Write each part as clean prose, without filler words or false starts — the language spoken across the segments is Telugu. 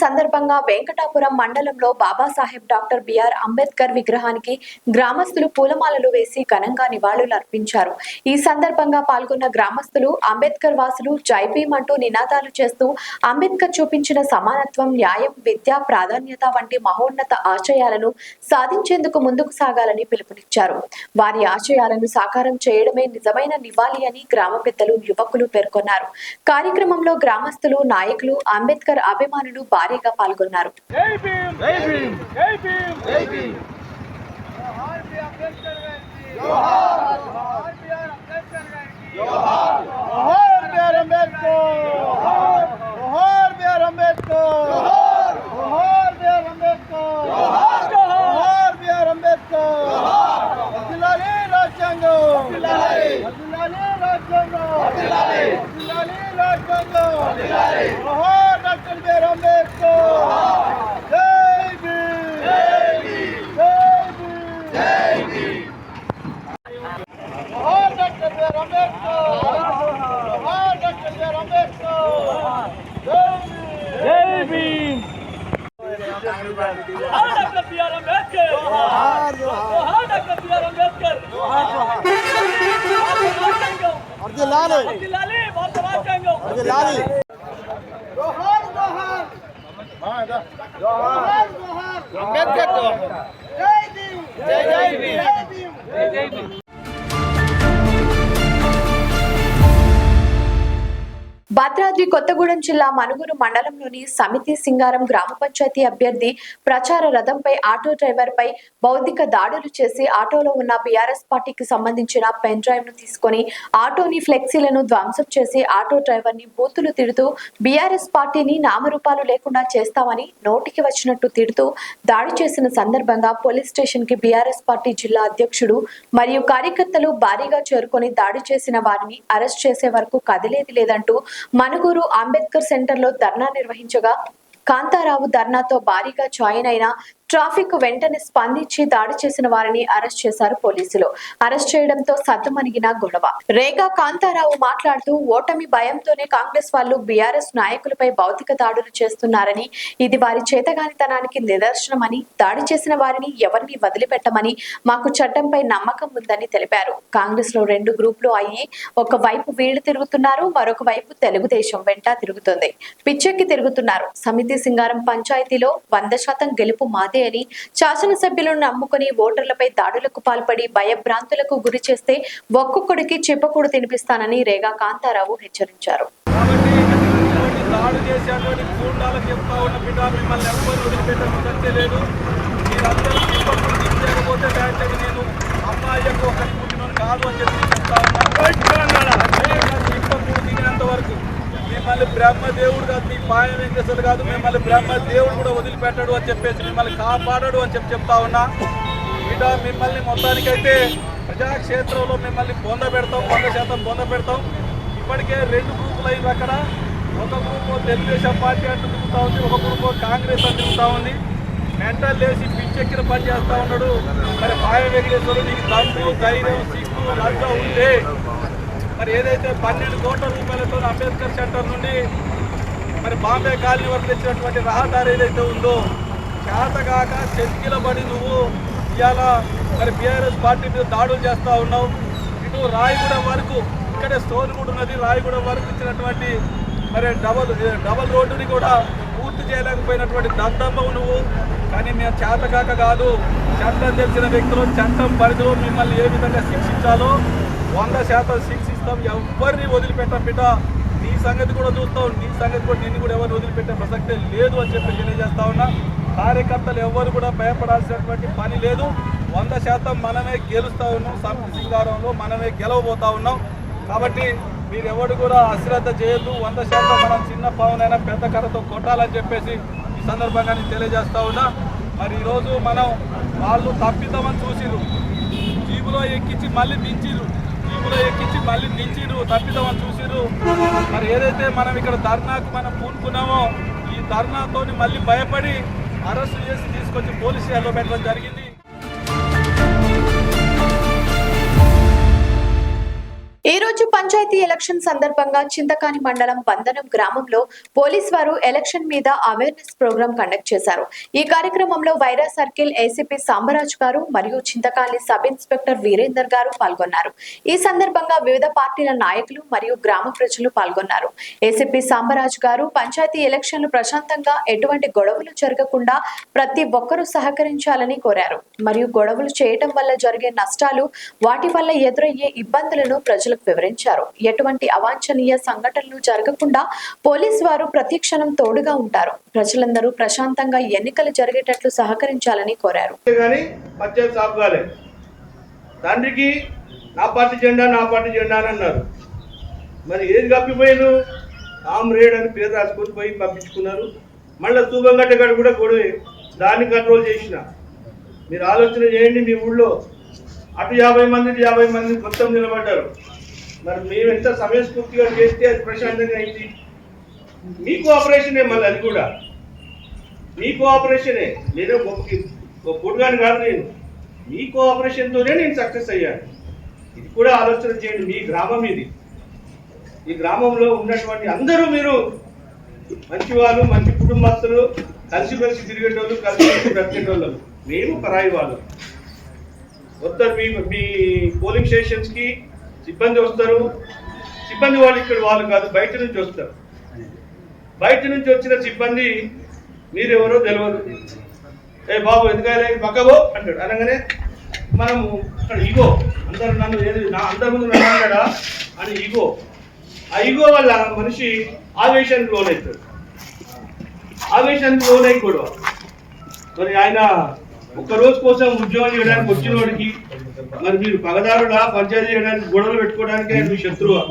సందర్భంగా వెంకటాపురం మండలంలో బాబాసాహెబ్ డాక్టర్ బిఆర్ అంబేద్కర్ విగ్రహానికి గ్రామస్తులు పూలమాలలు వేసి ఘనంగా నివాళులు అర్పించారు. ఈ సందర్భంగా పాల్గొన్న గ్రామస్తులు అంబేద్కర్ వాసులు జై భీమ్ అంటూ నినాదాలు చేస్తూ అంబేద్కర్ చూపించిన సమానత్వం, న్యాయం, విద్య, ప్రాధాన్యత వంటి మహోన్నత ఆశయాలను సాధించేందుకు ముందుకు సాగాలని పిలుపునిచ్చారు. వారి ఆశయాలను సాకారం చేయడమే నిజమైన నివాళి అని గ్రామ పెద్దలు, యువకులు పేర్కొన్నారు. కార్యక్రమంలో గ్రామస్తులు, నాయకులు, అంబేద్కర్ అభిమానులు భారీగా పాల్గొన్నారు. భద్రాద్రి కొత్తగూడెం జిల్లా మనుగురు మండలంలోని సమితి సింగారం గ్రామ పంచాయతీ అభ్యర్థి ప్రచార రథంపై ఆటో డ్రైవర్ పై బౌద్ధిక దాడులు చేసి ఆటోలో ఉన్న బీఆర్ఎస్ పార్టీకి సంబంధించిన పెన్ డ్రైవ్ ను తీసుకుని ఆటోని ఫ్లెక్సీలను ధ్వంసం చేసి ఆటో డ్రైవర్ ని బూతులు తిడుతూ బీఆర్ఎస్ పార్టీని నామరూపాలు లేకుండా చేస్తామని నోటికి వచ్చినట్టు తిడుతూ దాడి చేసిన సందర్భంగా పోలీస్ స్టేషన్ కి బీఆర్ఎస్ పార్టీ జిల్లా అధ్యక్షుడు మరియు కార్యకర్తలు భారీగా చేరుకొని దాడి చేసిన వారిని అరెస్ట్ చేసే వరకు కదిలేది లేదంటూ మనుగురు అంబేద్కర్ సెంటర్ లో ధర్నా నిర్వహించగా కాంతారావు ధర్నాతో భారీగా జాయిన్ అయిన ట్రాఫిక్ వెంటనే స్పందించి దాడి చేసిన వారిని అరెస్ట్ చేశారు పోలీసులు. అరెస్ట్ చేయడంతో సద్దుమణిగిన గొడవ. రేగా కాంతారావు మాట్లాడుతూ ఓటమి భయంతోనే కాంగ్రెస్ వాళ్ళు బీఆర్ఎస్ నాయకులపై భౌతిక దాడులు చేస్తున్నారని, ఇది వారి చేతగానితనానికి నిదర్శనమని, దాడి చేసిన వారిని ఎవరిని వదిలిపెట్టమని, మాకు చట్టంపై నమ్మకం ఉందని తెలిపారు. కాంగ్రెస్ లో 2 గ్రూపులు అయ్యి ఒకవైపు వీళ్లు తిరుగుతున్నారు, మరొక వైపు తెలుగుదేశం వెంట తిరుగుతుంది. పిచ్చెక్కి తిరుగుతున్నారు. సమితి సింగారం పంచాయతీలో 100% గెలుపు మాదే అని, శాసనసభ్యులను నమ్ముకుని ఓటర్లపై దాడులకు పాల్పడి భయభ్రాంతులకు గురి చేస్తే ఒక్కొక్కడికి చెప్పకూడదు తినిపిస్తానని రేగా కాంతారావు హెచ్చరించారు. మిమ్మల్ని బ్రహ్మదేవుడు కాదు, మీ పాయ వెంకటేశ్వరుడు కాదు, మిమ్మల్ని బ్రహ్మదేవుడు కూడా వదిలిపెట్టాడు అని చెప్పేసి మిమ్మల్ని కాపాడాడు అని చెప్తా ఉన్నా. ఇట మిమ్మల్ని మొత్తానికైతే ప్రజాక్షేత్రంలో మిమ్మల్ని పొందబెడతాం, 100% పొందబెడతాం. ఇప్పటికే 2 గ్రూపులు అయింది. అక్కడ ఒక గ్రూపు తెలుగుదేశం పార్టీ అంటూ తిరుగుతూ ఉంది, ఒక గ్రూపు కాంగ్రెస్ అని తిరుగుతూ ఉంది. మెంటల్ లేసి పిచ్చెక్కిన పని చేస్తూ ఉన్నాడు. మరి పాయ వెంకటేశ్వరుడు నీకు దమ్ము, ధైర్యం, సిగ్గు, లజ్జ ఉంటే మరి ఏదైతే 12 కోట్ల రూపాయలతో అంబేద్కర్ సెంటర్ నుండి మరి బాంబే కాలనీ వరకు తెచ్చినటువంటి రహదారి ఏదైతే ఉందో చేతగాక చెతికిలబడి నువ్వు ఇవాళ మరి బీఆర్ఎస్ పార్టీ మీద దాడులు చేస్తూ ఉన్నావు. ఇటు రాయగూడెం వరకు, ఇక్కడే స్టోన్ కూడా ఉన్నది, రాయగూడెం వరకు ఇచ్చినటువంటి మరి డబల్ రోడ్డుని కూడా పూర్తి చేయలేకపోయినటువంటి దద్దమ్మవు నువ్వు. కానీ మేము చేతగాక కాదు, చట్టం తెలిసిన వ్యక్తులు చట్టం పరిధిలో మిమ్మల్ని ఏ విధంగా శిక్షించాలో 100% శిక్షిస్తాం. ఎవరిని వదిలిపెట్టాం బిడ్డ. నీ సంగతి కూడా చూస్తాం, నీ సంగతి కూడా నిన్ను కూడా ఎవరిని వదిలిపెట్టే ప్రసక్తే లేదు అని చెప్పి తెలియజేస్తా ఉన్నా. కార్యకర్తలు ఎవరు కూడా భయపడాల్సినటువంటి పని లేదు. 100% మనమే గెలుస్తూ ఉన్నాం. సమితి సింగారంలో మనమే గెలవబోతా ఉన్నాం. కాబట్టి మీరెవరు కూడా అశ్రద్ధ చేయొద్దు. 100% మనం చిన్న పావునైనా పెద్ద కర్రతో కొట్టాలని చెప్పేసి ఈ సందర్భంగా నేను తెలియజేస్తా ఉన్నా. మరి ఈరోజు మనం వాళ్ళు తప్పిద్దామని చూసిరు, జీబులో ఎక్కించి మళ్ళీ దించిరు, తప్పిద్దామని చూసిరు. మరి ఏదైతే మనం ఇక్కడ ధర్నాకు మనం పూనుకున్నామో ఈ ధర్నాతో మళ్ళీ భయపడి అరెస్టు చేసి తీసుకొచ్చి పోలీస్ స్టేషన్లో పెట్టడం జరిగింది. ఈ రోజు పంచాయతీ పంచాయతీ ఎలక్షన్ సందర్భంగా చింతకాని మండలం వందనం గ్రామంలో పోలీస్ వారు ఎలక్షన్ మీద అవేర్నెస్ ప్రోగ్రాం కండక్ట్ చేశారు. ఈ కార్యక్రమంలో వైరా సర్కిల్ ఏసీపీ సాంబరాజ్ గారు మరియు చింతకాని సబ్ ఇన్స్పెక్టర్ వీరేందర్ గారు పాల్గొన్నారు. ఈ సందర్భంగా వివిధ పార్టీల నాయకులు మరియు గ్రామ ప్రజలు పాల్గొన్నారు. ఏసీపీ సాంబరాజ్ గారు పంచాయతీ ఎలక్షన్లు ప్రశాంతంగా ఎటువంటి గొడవలు జరగకుండా ప్రతి ఒక్కరూ సహకరించాలని కోరారు. మరియు గొడవలు చేయటం వల్ల జరిగే నష్టాలు, వాటి వల్ల ఎదురయ్యే ఇబ్బందులను ప్రజలకు వివరించారు. ఎటువంటి అవాంఛనీయ సంఘటనలు జరగకుండా పోలీసు వారు ప్రతి క్షణం తోడుగా ఉంటారు. ప్రజలందరూ ప్రశాంతంగా ఎన్నికలు జరిగేటట్లు సహకరించాలని కోరారు. తండ్రికి నా పార్టీ జెండా అని అన్నారు. మరి ఏది కప్పిపోయాను? కామ్రేడ్ అని పేరు రాసుకొని పోయి పంపించుకున్నారు. మళ్ళీ తూబంగట్ట గడ కూడా గొడవ, దాన్ని కంట్రోల్ చేసిన. మీరు ఆలోచన చేయండి, మీ ఊళ్ళో అటు 50 మంది 50 మంది మొత్తం నిలబడ్డారు. మరి మేము ఎంత సమయస్ఫూర్తిగా చేస్తే అది ప్రశాంతంగా అయింది. మీ కోఆపరేషనే, మళ్ళీ అది కూడా మీ కోఆపరేషనే. నేను పొడుగాని కాదు, నేను మీ కోఆపరేషన్తోనే నేను సక్సెస్ అయ్యాను. ఇది కూడా ఆలోచన చేయండి. మీ గ్రామం ఇది. ఈ గ్రామంలో ఉన్నటువంటి అందరూ మీరు మంచి వాళ్ళు, మంచి కుటుంబస్తులు, కలిసిమెలిసి తిరిగేటోళ్ళు, కలిసిమెలిసి బ్రతికేటోళ్ళు. మేము పరాయి వాళ్ళు. వస్తారు మీ పోలింగ్ స్టేషన్స్కి సిబ్బంది వస్తారు. సిబ్బంది వాళ్ళు ఇక్కడ వాళ్ళు కాదు, బయట నుంచి వస్తారు. బయట నుంచి వచ్చిన సిబ్బంది మీరెవరో తెలియదు. ఏ బాబు ఎందుకైనా పక్కబో అంటాడు. అనగానే మనము అక్కడ ఈగో, అందరు నన్ను ఏది నా అందరి ముందు నన్నాడా అని ఈగో. ఆ ఈగో వల్ల మనిషి ఆవేశానికి లోనవుతాడు. ఆవేశానికి లోనైకూడదు. మరి ఆయన ఒక్క రోజు కోసం ఉద్యోగం చేయడానికి వచ్చిన వాడికి మరి మీరు పగదారులా, పంచాయతీ చేయడానికి, గొడవలు పెట్టుకోవడానికి ఆయన మీ శత్రువా?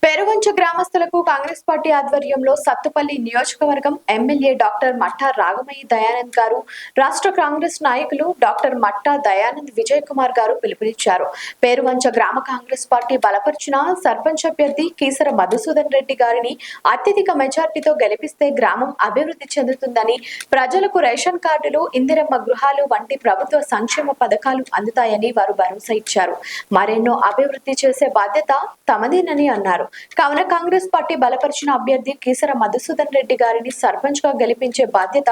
పెరువంచ గ్రామస్తులకు కాంగ్రెస్ పార్టీ ఆధ్వర్యంలో సత్తుపల్లి నియోజకవర్గం ఎమ్మెల్యే డాక్టర్ మట్టా రాగమయ్యి దయానంద్ గారు, రాష్ట్ర కాంగ్రెస్ నాయకులు డాక్టర్ మట్టా దయానంద్ విజయ్ కుమార్ గారు పిలుపునిచ్చారు. పెరువంచ గ్రామ కాంగ్రెస్ పార్టీ బలపరిచిన సర్పంచ్ అభ్యర్థి కీసర మధుసూదన్ రెడ్డి గారిని అత్యధిక మెజార్టీతో గెలిపిస్తే గ్రామం అభివృద్ధి చెందుతుందని, ప్రజలకు రేషన్ కార్డులు, ఇందిరమ్మ గృహాలు వంటి ప్రభుత్వ సంక్షేమ పథకాలు అందుతాయని వారు భరోసా ఇచ్చారు. మరెన్నో అభివృద్ధి చేసే బాధ్యత తమదేనని అన్నారు. కావున కాంగ్రెస్ పార్టీ బలపరిచిన అభ్యర్థి కీసర మధుసూదన్ రెడ్డి గారిని సర్పంచ్ గా గెలిపించే బాధ్యత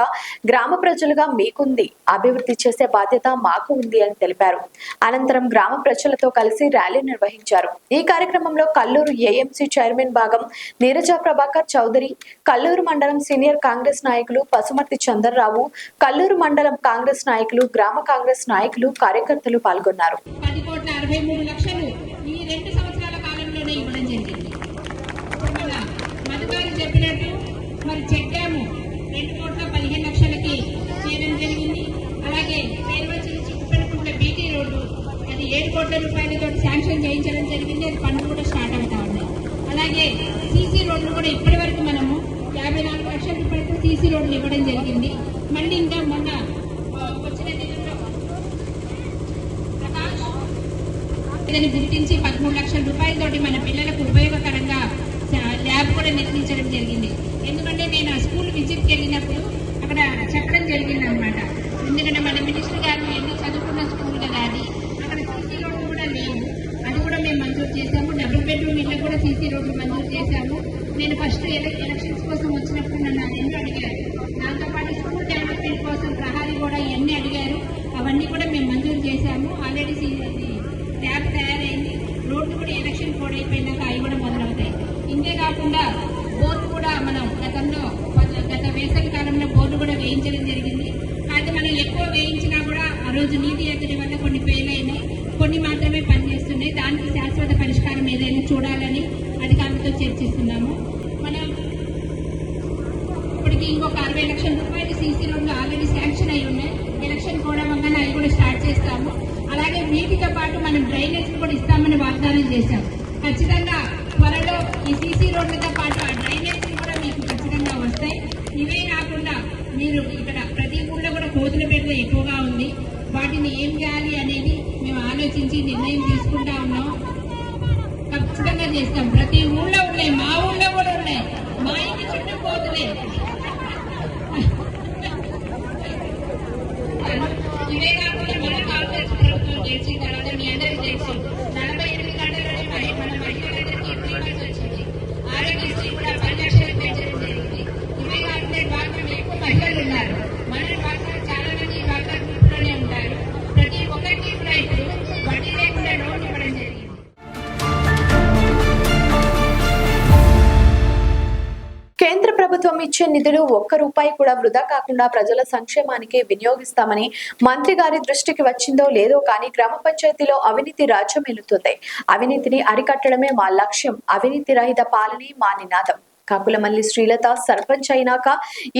గ్రామ ప్రజలుగా మీకుంది, అభివృద్ధి చేసే బాధ్యత మాకు ఉంది అని తెలిపారు. అనంతరం గ్రామ ప్రజలతో కలిసి ర్యాలీ నిర్వహించారు. ఈ కార్యక్రమంలో కల్లూరు ఏఎంసీ చైర్మన్ భాగం నీరజ ప్రభాకర్ చౌదరి, కల్లూరు మండలం సీనియర్ కాంగ్రెస్ నాయకులు పసుమర్తి చంద్రరావు, కల్లూరు మండలం కాంగ్రెస్ నాయకులు, గ్రామ కాంగ్రెస్ నాయకులు, కార్యకర్తలు పాల్గొన్నారు. 10,63 లక్షలు ఈ 2 సంవత్సరాల కాలంలోనే ఇవ్వడం జరిగింది. మధుగారు చెప్పినట్టు మరి చెక్కాము 2,15,00,000కి చేయడం జరిగింది. అలాగే పేరువచ్చి నుంచి కుప్పనకుంట్ల బీటీ రోడ్డు అది 7 కోట్ల రూపాయలతో శాంక్షన్ చేయించడం జరిగింది. అది పనులు కూడా స్టార్ట్ అవుతా ఉన్నాయి. అలాగే సీసీ రోడ్లు కూడా ఇప్పటి వరకు మనము 54 లక్షల రూపాయలతో సీసీ రోడ్లు ఇవ్వడం జరిగింది. మళ్ళీ ఇంకా మొన్న వచ్చిన ప్రకాష్ గుర్తించి 13 లక్షల రూపాయలతోటి మన పిల్లలకు ఉపయోగకరంగా ల్యాబ్ కూడా నిర్మించడం జరిగింది. ఎందుకంటే నేను ఆ స్కూల్ విజిట్కి వెళ్ళినప్పుడు అక్కడ చెప్పడం జరిగింది అనమాట. ఎందుకంటే మన మినిస్టర్ గారు ఎన్ని చదువుకున్న స్కూల్ కదా, అది అక్కడ సీసీ రోడ్లు కూడా లేవు. అది కూడా మేము మంజూరు చేశాము. డబుల్ బెడ్రూమ్ ఇళ్ళకు కూడా సీసీ రోడ్లు మంజూరు చేశాము. నేను ఫస్ట్ ఎలక్షన్స్ కోసం వచ్చినప్పుడు నన్ను ఎన్నో అడిగారు. దాంతోపాటు స్కూల్ డెవలప్మెంట్ కోసం ప్రహారీ కూడా ఇవన్నీ అడిగారు. అవన్నీ కూడా మేము మంజూరు చేశాము. ఆల్రెడీ ల్యాబ్ తయారైంది. రోడ్లు కూడా ఎలక్షన్ కోడ్ అయిపోయినాక అవి కూడా మొదలవుతాయి. ఇంతే కాకుండా బోర్డు కూడా మనం గత వేసవి కాలంలో బోర్డు కూడా వేయించడం జరిగింది. అయితే మనం ఎక్కువ వేయించినా కూడా ఆ రోజు నీటి ఎద్దడి వల్ల కొన్ని ఫెయిల్ అయినాయి, కొన్ని మాత్రమే పనిచేస్తున్నాయి. దానికి శాశ్వత పరిష్కారం ఏదైనా చూడాలని అధికారులతో చర్చిస్తున్నాము. మనం ఇప్పటికి ఇంకొక 60 లక్షల రూపాయలు సీసీ రోడ్లు ఆల్రెడీ శాంక్షన్ అయి ఉన్నాయి. ఎలక్షన్ కూడా వల్ల అవి కూడా స్టార్ట్ చేస్తాము. అలాగే వీటితో పాటు మనం డ్రైనేజ్ కూడా ఇస్తామని వాగ్దానం చేశాం. ఖచ్చితంగా త్వరలో ఈ సీసీ రోడ్లతో పాటు ఆ డ్రైనేజ్ కూడా మీకు ఖచ్చితంగా వస్తాయి. ఇవే కాకుండా మీరు ఇక్కడ ప్రతి ఊళ్ళో కూడా కోతుల పెద్ద ఎక్కువగా ఉంది. వాటిని ఏం చేయాలి అనేది మేము ఆలోచించి నిర్ణయం తీసుకుంటా ఉన్నాం. ఖచ్చితంగా చేస్తాం. ప్రతి ఊళ్ళో ఉన్నాయి, మా ఊళ్ళో కూడా ఉన్నాయి. మా ఇంటి చుట్టూ కోతులే. ఇవే కాకుండా మన కాంగ్రెస్ ప్రభుత్వం నిధులు ఒక్క రూపాయి కూడా వృధా కాకుండా ప్రజల సంక్షేమానికి వినియోగిస్తామని మంత్రి గారి దృష్టికి వచ్చిందో లేదో కానీ గ్రామ పంచాయతీలో అవినీతి రాజ్యమేలుతుంది. అవినీతిని అరికట్టడమే మా లక్ష్యం. అవినీతి రహిత పాలనే మా నినాదం. కాకులమల్లి శ్రీలత సర్పంచ్ అయినాక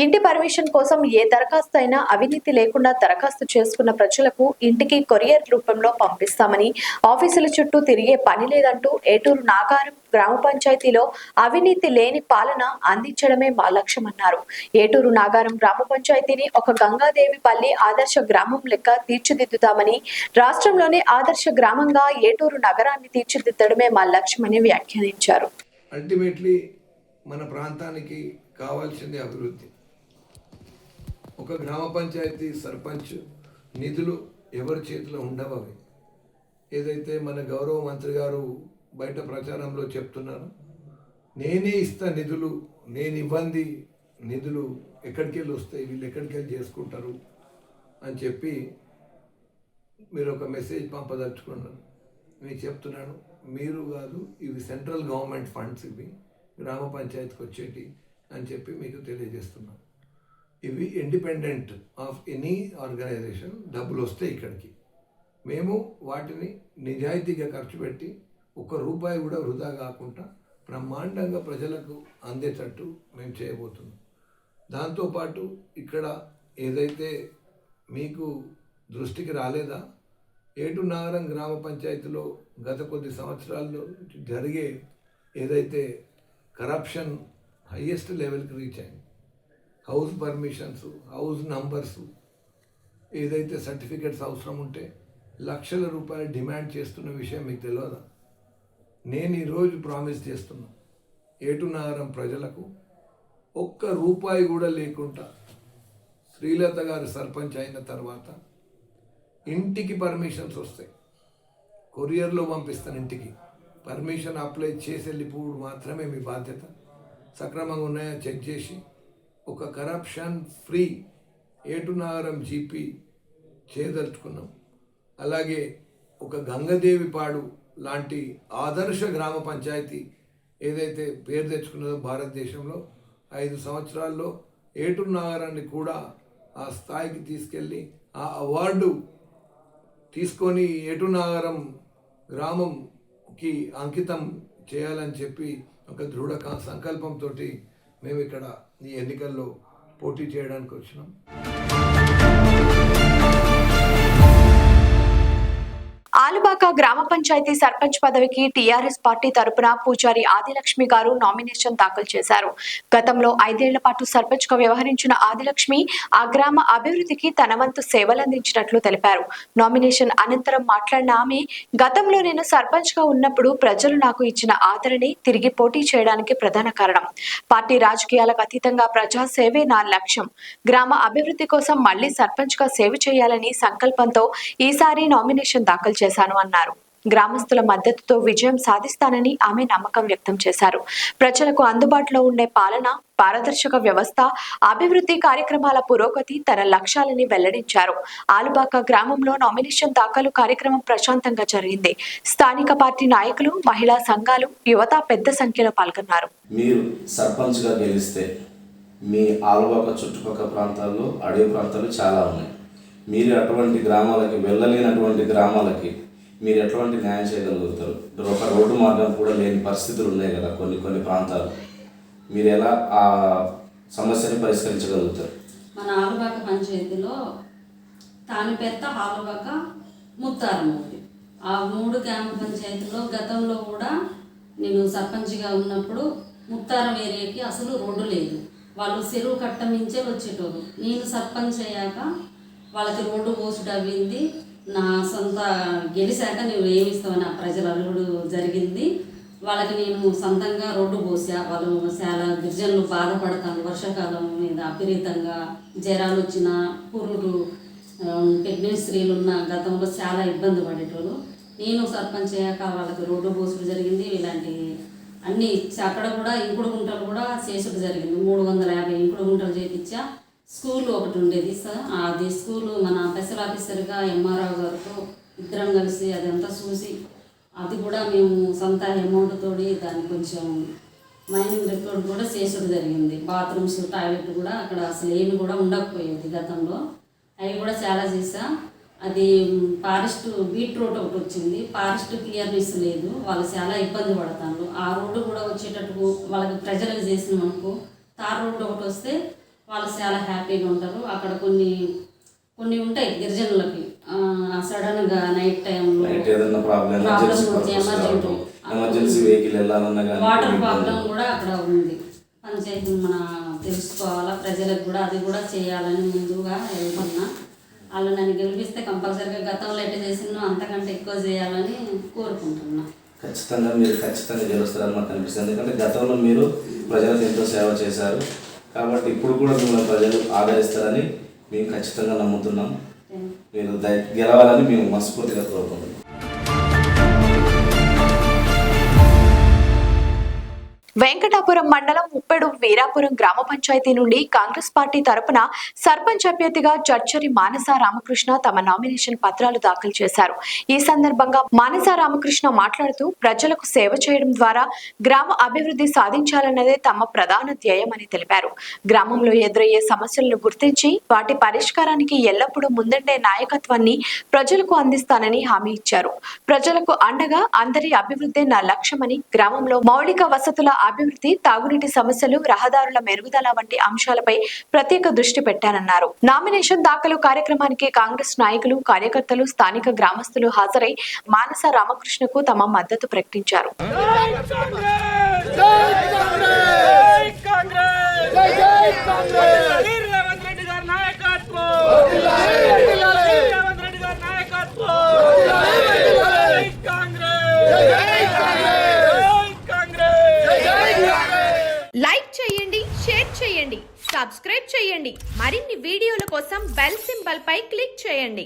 ఇంటి పర్మిషన్ కోసం ఏ దరఖాస్తు అయినా అవినీతి లేకుండా దరఖాస్తు చేసుకున్న ప్రజలకు ఇంటికి కొరియర్ రూపంలో పంపిస్తామని, ఆఫీసుల చుట్టూ తిరిగే పని లేదంటూ ఏటూరు నాగారం గ్రామ పంచాయతీలో అవినీతి లేని పాలన అందించడమే మా లక్ష్యమన్నారు. ఏటూరు నాగారం గ్రామ పంచాయతీని ఒక గంగాదేవిపల్లి ఆదర్శ గ్రామం లెక్క తీర్చిదిద్దుతామని, రాష్ట్రంలోనే ఆదర్శ గ్రామంగా ఏటూరు నగరాన్ని తీర్చిదిద్దడమే మా లక్ష్యమని వ్యాఖ్యానించారు. అల్టిమేట్లీ మన ప్రాంతానికి కావాల్సింది అభివృద్ధి. ఒక గ్రామ పంచాయతీ సర్పంచ్ నిధులు ఎవరి చేతిలో ఉండవు. అవి ఏదైతే మన గౌరవ మంత్రి గారు బయట ప్రచారంలో చెప్తున్నారు, నేనే ఇస్తా నిధులు, నేను ఇవ్వండి నిధులు ఎక్కడికి వెళ్ళి వస్తాయి, వీళ్ళు ఎక్కడికి వెళ్ళి చేసుకుంటారు అని చెప్పి మీరు ఒక మెసేజ్ పంపదలుచుకున్నారు. నేను చెప్తున్నాను, మీరు కాదు, ఇవి సెంట్రల్ గవర్నమెంట్ ఫండ్స్, ఇవి గ్రామ పంచాయతీకి వచ్చేటి అని చెప్పి మీకు తెలియజేస్తున్నాను. ఇవి ఇండిపెండెంట్ ఆఫ్ ఎనీ ఆర్గనైజేషన్. డబ్బులు వస్తే ఇక్కడికి మేము వాటిని నిజాయితీగా ఖర్చు పెట్టి ఒక్క రూపాయి కూడా వృధా కాకుండా బ్రహ్మాండంగా ప్రజలకు అందేటట్టు మేము చేయబోతున్నాం. దాంతోపాటు ఇక్కడ ఏదైతే మీకు దృష్టికి రాలేదా, ఏటూరు నాగారం గ్రామ పంచాయతీలో గత కొద్ది సంవత్సరాల్లో జరిగే ఏదైతే కరప్షన్ హైయెస్ట్ లెవెల్కి రీచ్ అయింది. హౌస్ పర్మిషన్స్, హౌస్ నంబర్స్, ఏదైతే సర్టిఫికెట్స్ అవసరం ఉంటే లక్షల రూపాయలు డిమాండ్ చేస్తున్న విషయం మీకు తెలియదా? నేను ఈరోజు ప్రామిస్ చేస్తున్నా, ఏటూరు నాగారం ప్రజలకు ఒక్క రూపాయి కూడా లేకుండా శ్రీలత గారు సర్పంచ్ అయిన తర్వాత ఇంటికి పర్మిషన్స్ వస్తాయి. కొరియర్లో పంపిస్తాను ఇంటికి. పర్మిషన్ అప్లై చేసి వెళ్ళిపోవడం మాత్రమే మీ బాధ్యత. సక్రమంగా ఉన్నాయా చెక్ చేసి ఒక కరప్షన్ ఫ్రీ ఏటూరు నాగారం జీపీ చేయదలుచుకున్నాం. అలాగే ఒక గంగదేవిపాడు లాంటి ఆదర్శ గ్రామ పంచాయతీ ఏదైతే పేరు తెచ్చుకున్నదో భారతదేశంలో 5 సంవత్సరాల్లో ఏటూరు నాగారాన్ని కూడా ఆ స్థాయికి తీసుకెళ్ళి ఆ అవార్డు తీసుకొని ఏటూరు నాగారం గ్రామంకి అంకితం చేయాలని చెప్పి ఒక దృఢ సంకల్పంతో మేము ఇక్కడ ఈ ఎన్నికల్లో పోటీ చేయడానికి వచ్చినాం. ఆలుబాక గ్రామ పంచాయతీ సర్పంచ్ పదవికి టీఆర్ఎస్ పార్టీ తరపున పూజారి ఆదిలక్ష్మి గారు నామినేషన్ దాఖలు చేశారు. గతంలో 5 ఏళ్ల పాటు సర్పంచ్ గా వ్యవహరించిన ఆదిలక్ష్మి ఆ గ్రామ అభివృద్ధికి తన వంతు సేవలందించినట్లు తెలిపారు. నామినేషన్ అనంతరం మాట్లాడిన ఆమె, గతంలో నేను సర్పంచ్ గా ఉన్నప్పుడు ప్రజలు నాకు ఇచ్చిన ఆదరణే తిరిగి పోటీ చేయడానికి ప్రధాన కారణం. పార్టీ రాజకీయాలకు అతీతంగా ప్రజా సేవే నా లక్ష్యం. గ్రామ అభివృద్ధి కోసం మళ్లీ సర్పంచ్ గా సేవ చేయాలని సంకల్పంతో ఈసారి నామినేషన్ దాఖలు చేశాను అన్నారు. గ్రామస్తుల మద్దతుతో విజయం సాధిస్తానని ఆమె నమ్మకం వ్యక్తం చేశారు. ప్రజలకు అందుబాటులో ఉండే పాలన, పారదర్శక వ్యవస్థ, అభివృద్ధి కార్యక్రమాల పురోగతి తన లక్ష్యాలని వెల్లడించారు. ఆలుబాక గ్రామంలో నామినేషన్ దాఖలు కార్యక్రమం ప్రశాంతంగా జరిగింది. స్థానిక పార్టీ నాయకులు, మహిళా సంఘాలు, యువత పెద్ద సంఖ్యలో పాల్గొన్నారు. మీరు సర్పంచ్ గా గెలిస్తే మీ ఆలుబాక చుట్టుపక్కల ప్రాంతాల్లో అడవి ప్రాంతాలు చాలా ఉన్నాయి. మీరు అటువంటి గ్రామాలకి, వెళ్ళలేనటువంటి గ్రామాలకి మీరు ఎటువంటి న్యాయం చేయగలుగుతారు? ఒక రోడ్డు మార్గం కూడా లేని పరిస్థితులు ఉన్నాయి కదా కొన్ని ప్రాంతాలు. మీరు ఎలా ఆ సమస్యని పరిష్కరించగలుగుతారు? మన ఆలుబాక పంచాయతీలో తానిపెత్త, ఆలుబాక, ముత్తారం ఉంది. ఆ 3 గ్రామ పంచాయతీలో గతంలో కూడా నేను సర్పంచ్గా ఉన్నప్పుడు ముత్తారం ఏరియాకి అసలు రోడ్డు లేదు. వాళ్ళు చెరువు కట్ట మించే వచ్చేటోరు. నేను సర్పంచ్ అయ్యాక వాళ్ళకి రోడ్డు పోసుడు అవ్వింది. నా సొంత గెలిచాక నువ్వు ఏమిస్తావని ఆ ప్రజల అడుగుడు జరిగింది. వాళ్ళకి నేను సొంతంగా రోడ్డు పోసా. వాళ్ళు చాలా గిరిజనులు బాధపడతాను. వర్షాకాలం మీద విపరీతంగా జ్వరాలు వచ్చిన, పురుడు, ప్రెగ్నెంట్ స్త్రీలు ఉన్న గతంలో చాలా ఇబ్బంది పడేటోళ్ళు. నేను సర్పంచ్ అయ్యాక వాళ్ళకి రోడ్డు పోసుడు జరిగింది. ఇలాంటి అన్నీ అక్కడ కూడా ఇంకుడు గుంటలు కూడా చేసుడు జరిగింది. 350 ఇంకుడు గుంటలు చేయించా. స్కూల్ ఒకటి ఉండేది సార్, అది స్కూలు మన స్పెషల్ ఆఫీసర్గా ఎంఆర్ఓ గారితో ఇద్దరం కలిసి అదంతా చూసి, అది కూడా మేము సొంత అమౌంట్ తోడి దాన్ని కొంచెం మైనింగ్ రిపోర్ట్ కూడా చేసుడు జరిగింది. బాత్రూమ్స్, టాయిలెట్ కూడా అక్కడ అసలు ఏమి కూడా ఉండకపోయేది గతంలో. అవి కూడా చాలా చేసా. అది ఫారెస్ట్ బీట్ రోడ్ ఒకటి వచ్చింది, ఫారెస్ట్ క్లియర్నెస్ లేదు, వాళ్ళు చాలా ఇబ్బంది పడతారు. ఆ రోడ్డు కూడా వచ్చేటట్టు వాళ్ళకి ప్రజలకు చేసిన మనకు తార్ రోడ్డు ఒకటి వస్తే వాళ్ళు చాలా హ్యాపీగా ఉంటారు. అక్కడ కొన్ని ఉంటాయి గిరిజనులకి సడన్గా నైట్ టైంలో ఎమర్జెన్సీ వెహికల్ వెళ్ళాలన్నా కానీ వాటర్ ప్రాబ్లం కూడా అక్కడ ఉంది. పంచాయతీ మన తెలుసుకోవాలా, ప్రజలకు కూడా అది కూడా చేయాలని ముందుగా వెళ్తున్నా. వాళ్ళు నన్ను గెలిపిస్తే కంపల్సరీగా గతంలో ఎట్లా చేసినో అంతకంటే ఎక్కువ చేయాలని కోరుకుంటున్నా. ఖచ్చితంగా గెలుస్తారని మాకు అనిపిస్తుంది. ఎందుకంటే గతంలో మీరు ప్రజలకు ఎంతో సేవ చేశారు కాబట్టి ఇప్పుడు కూడా మిమ్మల్ని ప్రజలు ఆదరిస్తారని మేము ఖచ్చితంగా నమ్ముతున్నాం. మీరు గెలవాలని మేము మనస్ఫూర్తిగా కోరుకుంటున్నాం. వెంకటాపురం మండలం ఉప్పెడు వీరాపురం గ్రామ పంచాయతీ నుండి కాంగ్రెస్ పార్టీ తరపున సర్పంచ్ అభ్యర్థిగా జడ్చరి మానస రామకృష్ణ తమ నామినేషన్ పత్రాలు దాఖలు చేశారు. ఈ సందర్భంగా మానస రామకృష్ణ మాట్లాడుతూ ప్రజలకు సేవ చేయడం ద్వారా గ్రామ అభివృద్ధి సాధించాలన్నదే తమ ప్రధాన ధ్యేయమని తెలిపారు. గ్రామంలో ఎదురయ్యే సమస్యలను గుర్తించి వాటి పరిష్కారానికి ఎల్లప్పుడూ ముందండే నాయకత్వాన్ని ప్రజలకు అందిస్తానని హామీ ఇచ్చారు. ప్రజలకు అండగా అందరి అభివృద్ధి నా లక్ష్యమని, గ్రామంలో మౌలిక వసతుల అభివృద్ధి, తాగునీటి సమస్యలు, రహదారుల మెరుగుదల వంటి అంశాలపై ప్రత్యేక దృష్టి పెట్టానన్నారు. నామినేషన్ దాఖలు కార్యక్రమానికి కాంగ్రెస్ నాయకులు, కార్యకర్తలు, స్థానిక గ్రామస్తులు హాజరై మానస రామకృష్ణకు తమ మద్దతు ప్రకటించారు. లైక్ చేయండి, షేర్ చేయండి, సబ్స్క్రైబ్ చేయండి. మరిన్ని వీడియోల కోసం బెల్ సింబల్ పై క్లిక్ చేయండి.